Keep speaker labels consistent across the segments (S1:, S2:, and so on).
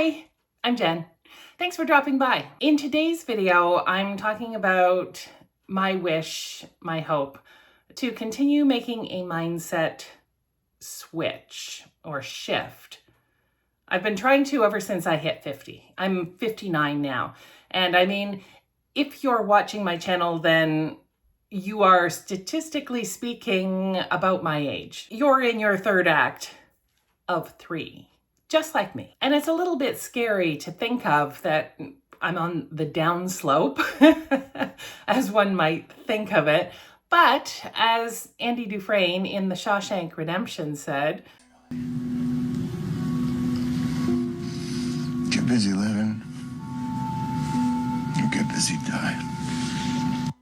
S1: Hi, I'm Jen. Thanks for dropping by. In today's video, I'm talking about my wish, my hope, to continue making a mindset switch or shift. I've been trying to ever since I hit 50. I'm 59 now. And I mean, if you're watching my channel, then you are statistically speaking about my age. You're in your third act of 3. Just like me. And it's a little bit scary to think of that I'm on the downslope, as one might think of it. But as Andy Dufresne in The Shawshank Redemption said,
S2: get busy living, you get busy dying.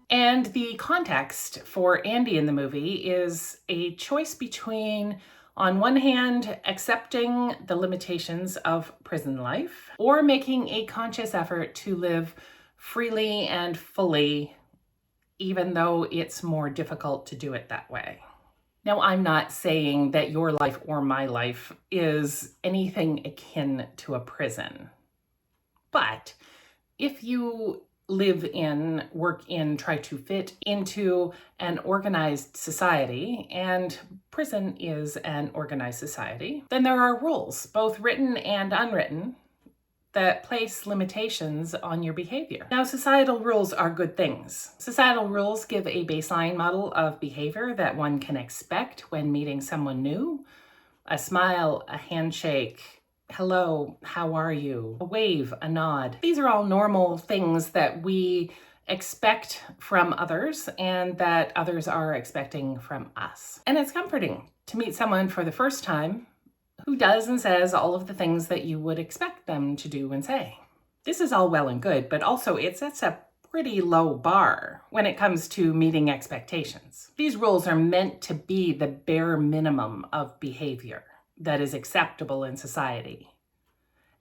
S1: And the context for Andy in the movie is a choice between, on one hand, accepting the limitations of prison life, or making a conscious effort to live freely and fully, even though it's more difficult to do it that way. Now, I'm not saying that your life or my life is anything akin to a prison, but if you live in, work in, try to fit into an organized society, and prison is an organized society, then there are rules, both written and unwritten, that place limitations on your behavior. Now, societal rules are good things. Societal rules give a baseline model of behavior that one can expect when meeting someone new. A smile, a handshake, hello, how are you? A wave, a nod. These are all normal things that we expect from others and that others are expecting from us. And it's comforting to meet someone for the first time who does and says all of the things that you would expect them to do and say. This is all well and good, but also it sets a pretty low bar when it comes to meeting expectations. These rules are meant to be the bare minimum of behavior that is acceptable in society.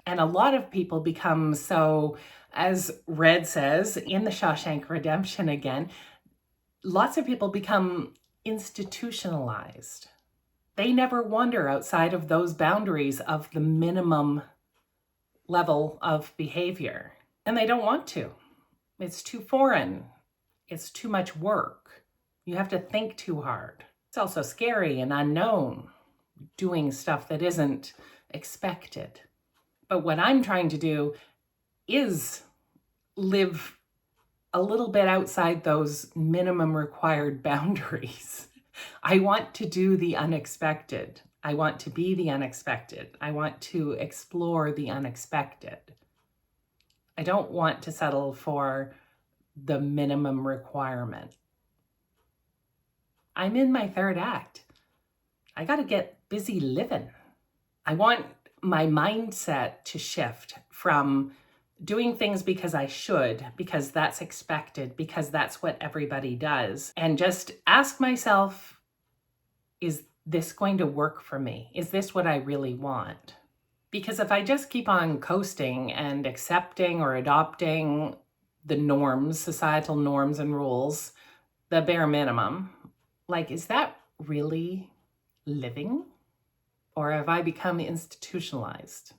S1: And a lot of people become so, as Red says in The Shawshank Redemption again, lots of people become institutionalized. They never wander outside of those boundaries of the minimum level of behavior. And they don't want to. It's too foreign. It's too much work. You have to think too hard. It's also scary and unknown, doing stuff that isn't expected. But what I'm trying to do is live a little bit outside those minimum required boundaries. I want to do the unexpected. I want to be the unexpected. I want to explore the unexpected. I don't want to settle for the minimum requirement. I'm in my third act. I got to get busy living. I want my mindset to shift from doing things because I should, because that's expected, because that's what everybody does, and just ask myself, is this going to work for me? Is this what I really want? Because if I just keep on coasting and accepting or adopting the norms, societal norms and rules, the bare minimum, like, is that really living? Or have I become institutionalized?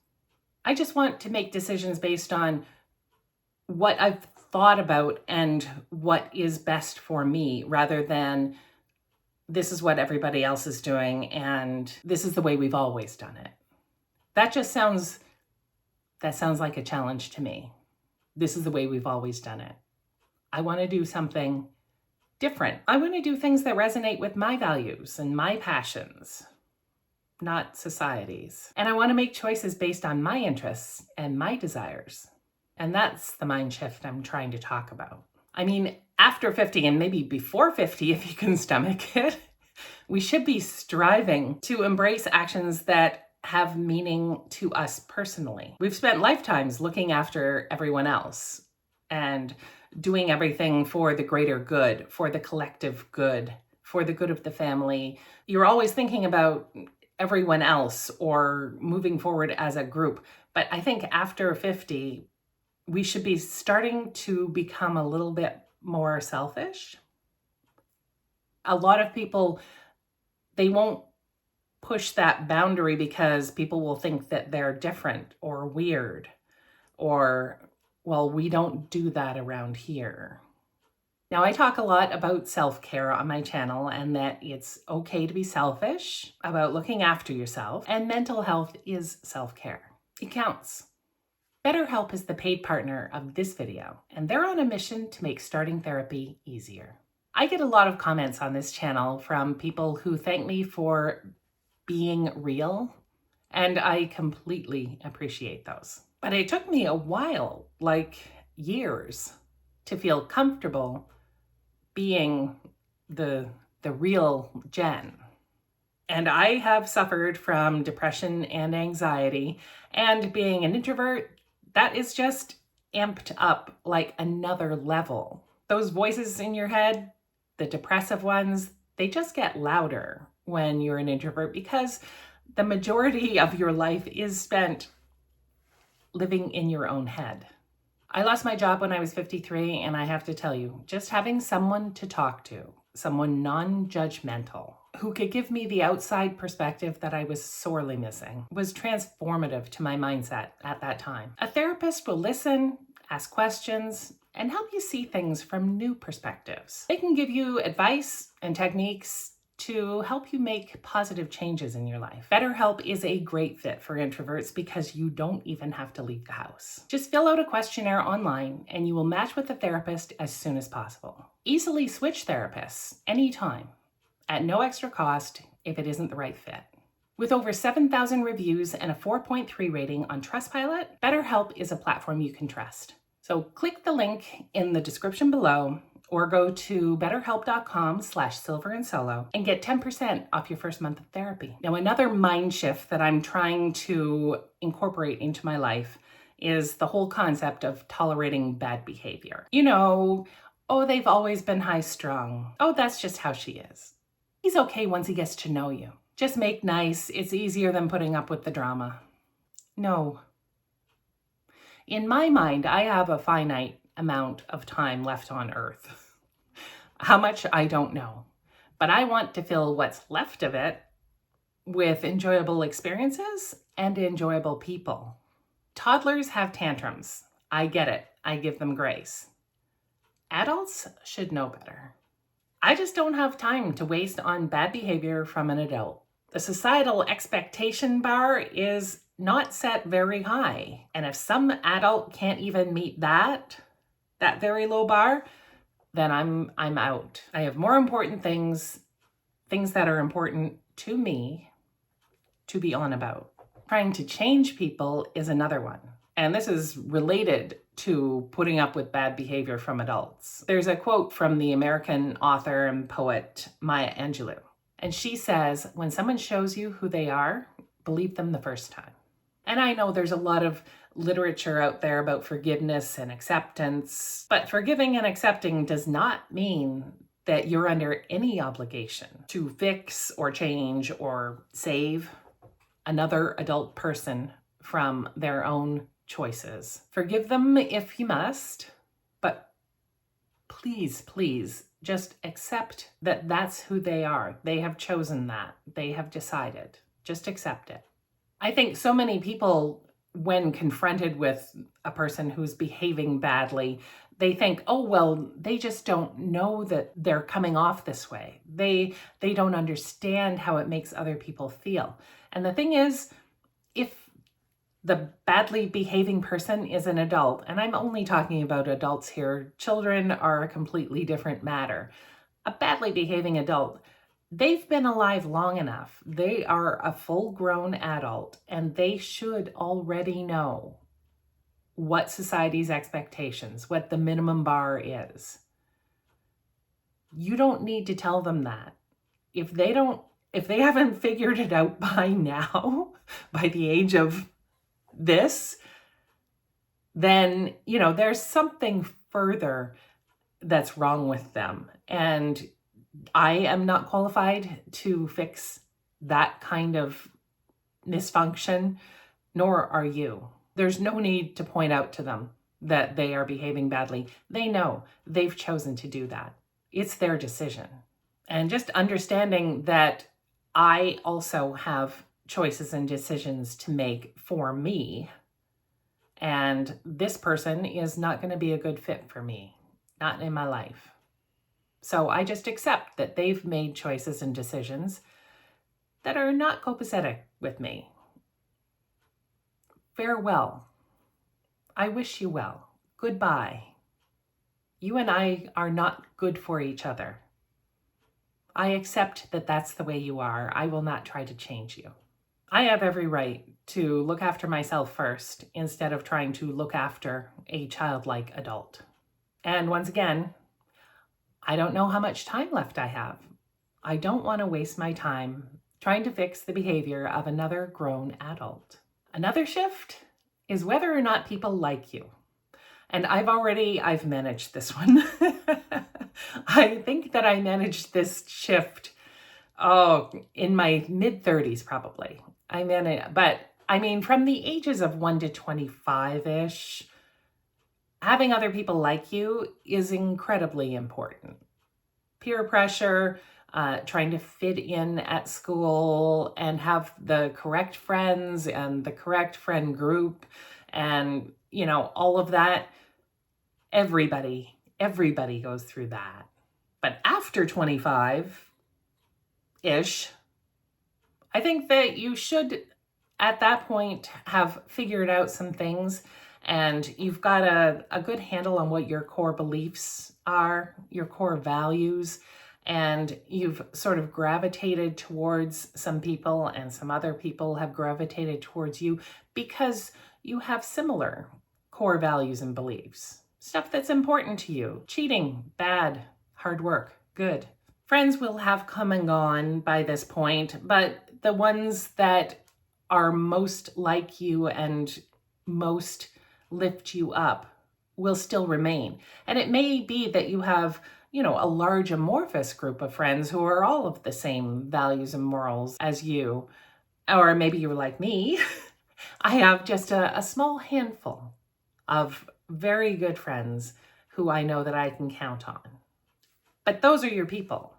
S1: I just want to make decisions based on what I've thought about and what is best for me, rather than this is what everybody else is doing and this is the way we've always done it. That sounds like a challenge to me. This is the way we've always done it. I want to do something different. I want to do things that resonate with my values and my passions, not society's. And I want to make choices based on my interests and my desires. And that's the mind shift I'm trying to talk about. I mean, after 50 and maybe before 50, if you can stomach it, we should be striving to embrace actions that have meaning to us personally. We've spent lifetimes looking after everyone else and doing everything for the greater good, for the collective good, for the good of the family. You're always thinking about everyone else or moving forward as a group. But I think after 50, we should be starting to become a little bit more selfish. A lot of people, they won't push that boundary because people will think that they're different or weird or, well, we don't do that around here. Now, I talk a lot about self-care on my channel and that it's okay to be selfish about looking after yourself, and mental health is self-care. It counts. BetterHelp is the paid partner of this video, and they're on a mission to make starting therapy easier. I get a lot of comments on this channel from people who thank me for being real, and I completely appreciate those. But it took me a while, like years, to feel comfortable being the real Jen. And I have suffered from depression and anxiety, and being an introvert, that is just amped up like another level. Those voices in your head, the depressive ones, they just get louder when you're an introvert because the majority of your life is spent living in your own head. I lost my job when I was 53, and I have to tell you, just having someone to talk to, someone non-judgmental, who could give me the outside perspective that I was sorely missing, was transformative to my mindset at that time. A therapist will listen, ask questions, and help you see things from new perspectives. They can give you advice and techniques to help you make positive changes in your life. BetterHelp is a great fit for introverts because you don't even have to leave the house. Just fill out a questionnaire online and you will match with a therapist as soon as possible. Easily switch therapists anytime at no extra cost if it isn't the right fit. With over 7,000 reviews and a 4.3 rating on Trustpilot, BetterHelp is a platform you can trust. So click the link in the description below or go to betterhelp.com/silverandsolo and get 10% off your first month of therapy. Now, another mind shift that I'm trying to incorporate into my life is the whole concept of tolerating bad behavior. You know, oh, they've always been high strung. Oh, that's just how she is. He's okay once he gets to know you. Just make nice. It's easier than putting up with the drama. No. In my mind, I have a finite amount of time left on earth. How much, I don't know. But I want to fill what's left of it with enjoyable experiences and enjoyable people. Toddlers have tantrums. I get it. I give them grace. Adults should know better. I just don't have time to waste on bad behavior from an adult. The societal expectation bar is not set very high. And if some adult can't even meet that very low bar, then I'm out. I have more important things that are important to me to be on about. Trying to change people is another one. And this is related to putting up with bad behavior from adults. There's a quote from the American author and poet Maya Angelou. And she says, when someone shows you who they are, believe them the first time. And I know there's a lot of literature out there about forgiveness and acceptance, but forgiving and accepting does not mean that you're under any obligation to fix or change or save another adult person from their own choices. Forgive them if you must, but please, please just accept that that's who they are. They have chosen that. They have decided. Just accept it. I think so many people, when confronted with a person who's behaving badly, they think, oh, well, they just don't know that they're coming off this way. They don't understand how it makes other people feel. And the thing is, if the badly behaving person is an adult, and I'm only talking about adults here, children are a completely different matter. A badly behaving adult, they've been alive long enough. They are a full-grown adult, and they should already know what society's expectations, what the minimum bar is. You don't need to tell them that. If they haven't figured it out by now, by the age of this, then, there's something further that's wrong with them. And I am not qualified to fix that kind of misfunction, nor are you. There's no need to point out to them that they are behaving badly. They know they've chosen to do that. It's their decision. And just understanding that I also have choices and decisions to make for me. And this person is not going to be a good fit for me, not in my life. So I just accept that they've made choices and decisions that are not copacetic with me. Farewell. I wish you well. Goodbye. You and I are not good for each other. I accept that that's the way you are. I will not try to change you. I have every right to look after myself first instead of trying to look after a childlike adult. And once again, I don't know how much time left I have. I don't want to waste my time trying to fix the behavior of another grown adult. Another shift is whether or not people like you. And I've managed this one. I think that I managed this shift, in my mid-30s probably. From the ages of 1 to 25-ish, having other people like you is incredibly important. Peer pressure, trying to fit in at school and have the correct friends and the correct friend group and, all of that. Everybody goes through that. But after 25-ish, I think that you should, at that point, have figured out some things and you've got a good handle on what your core beliefs are, your core values, and you've sort of gravitated towards some people and some other people have gravitated towards you because you have similar core values and beliefs. Stuff that's important to you. Cheating, bad. Hard work, good. Friends will have come and gone by this point, but the ones that are most like you and most lift you up will still remain. And it may be that you have, a large amorphous group of friends who are all of the same values and morals as you. Or maybe you're like me. I have just a small handful of very good friends who I know that I can count on. But those are your people.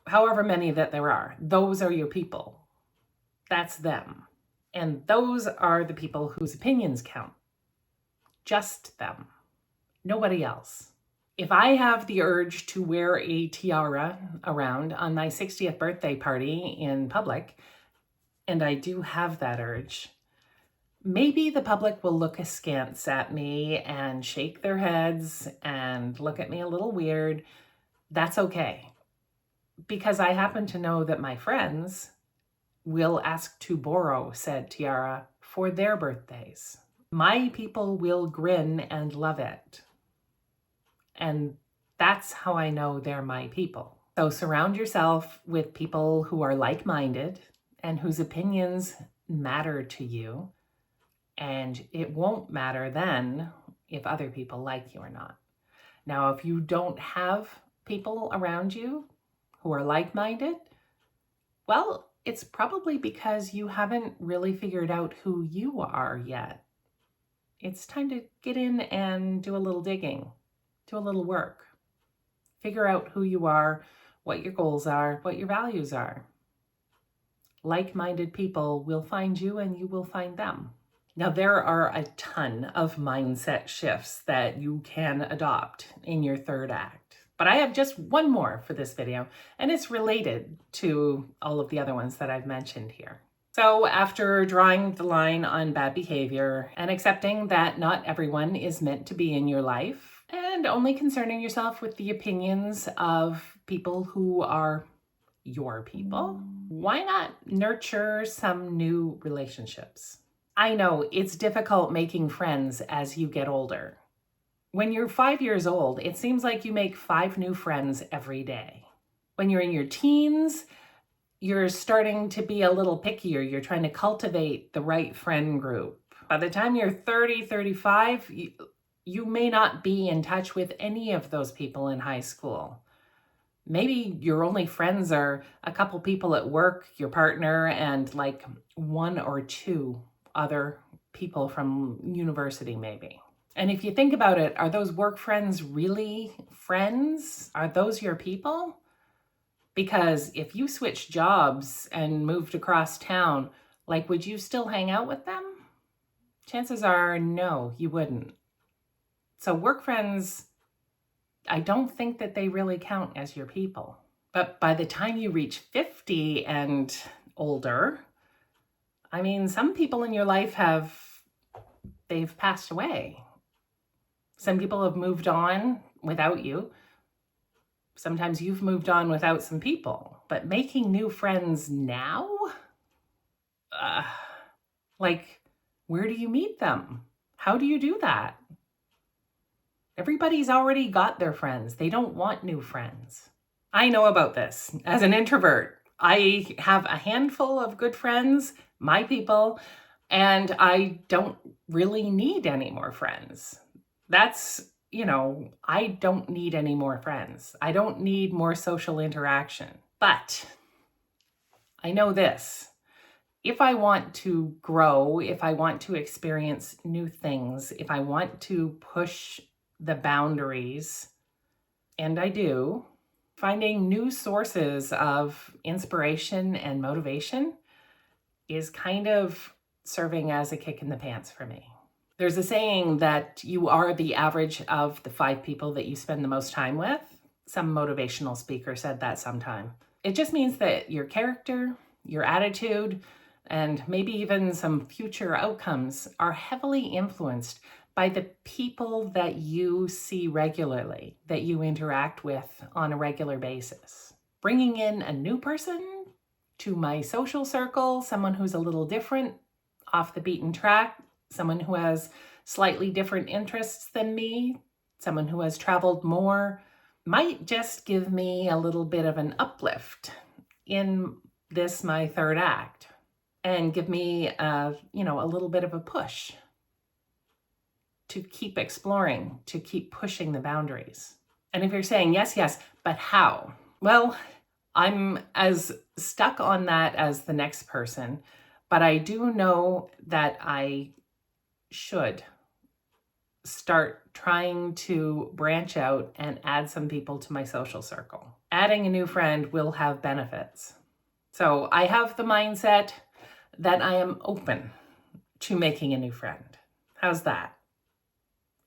S1: However many that there are, those are your people. That's them. And those are the people whose opinions count. Just them. Nobody else. If I have the urge to wear a tiara around on my 60th birthday party in public, and I do have that urge, maybe the public will look askance at me and shake their heads and look at me a little weird. That's okay. Because I happen to know that my friends will ask to borrow said tiara for their birthdays. My people will grin and love it. And that's how I know they're my people. So surround yourself with people who are like-minded and whose opinions matter to you. And it won't matter then if other people like you or not. Now, if you don't have people around you who are like-minded, well, it's probably because you haven't really figured out who you are yet. It's time to get in and do a little digging, do a little work. Figure out who you are, what your goals are, what your values are. Like-minded people will find you and you will find them. Now, there are a ton of mindset shifts that you can adopt in your third act. But I have just one more for this video, and it's related to all of the other ones that I've mentioned here. So after drawing the line on bad behavior and accepting that not everyone is meant to be in your life, and only concerning yourself with the opinions of people who are your people, why not nurture some new relationships? I know it's difficult making friends as you get older. When you're 5 years old, it seems like you make 5 new friends every day. When you're in your teens, you're starting to be a little pickier. You're trying to cultivate the right friend group. By the time you're 30, 35, you may not be in touch with any of those people in high school. Maybe your only friends are a couple people at work, your partner, and like 1 or 2 other people from university maybe. And if you think about it, are those work friends really friends? Are those your people? Because if you switched jobs and moved across town, like, would you still hang out with them? Chances are no, you wouldn't. So work friends, I don't think that they really count as your people. But by the time you reach 50 and older, I mean, some people in your life they've passed away. Some people have moved on without you. Sometimes you've moved on without some people. But making new friends now? Like, where do you meet them? How do you do that? Everybody's already got their friends. They don't want new friends. I know about this. As an introvert, I have a handful of good friends, my people, and I don't really need any more friends. I don't need any more friends. I don't need more social interaction. But I know this. If I want to grow, if I want to experience new things, if I want to push the boundaries, and I do, finding new sources of inspiration and motivation is kind of serving as a kick in the pants for me. There's a saying that you are the average of the 5 people that you spend the most time with. Some motivational speaker said that sometime. It just means that your character, your attitude, and maybe even some future outcomes are heavily influenced by the people that you see regularly, that you interact with on a regular basis. Bringing in a new person to my social circle, someone who's a little different, off the beaten track, someone who has slightly different interests than me, someone who has traveled more, might just give me a little bit of an uplift in this, my third act, and give me a little bit of a push to keep exploring, to keep pushing the boundaries. And if you're saying, yes, but how? Well, I'm as stuck on that as the next person, but I do know that I should start trying to branch out and add some people to my social circle. Adding a new friend will have benefits. So I have the mindset that I am open to making a new friend. How's that?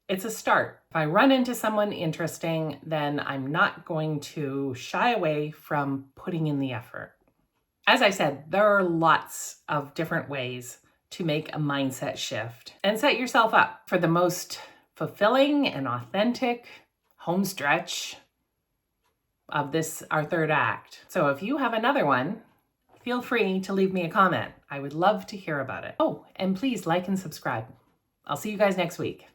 S1: It's a start. If I run into someone interesting, then I'm not going to shy away from putting in the effort. As I said, there are lots of different ways to make a mindset shift and set yourself up for the most fulfilling and authentic home stretch of this, our third act. So if you have another one, feel free to leave me a comment. I would love to hear about it. Oh, and please like and subscribe. I'll see you guys next week.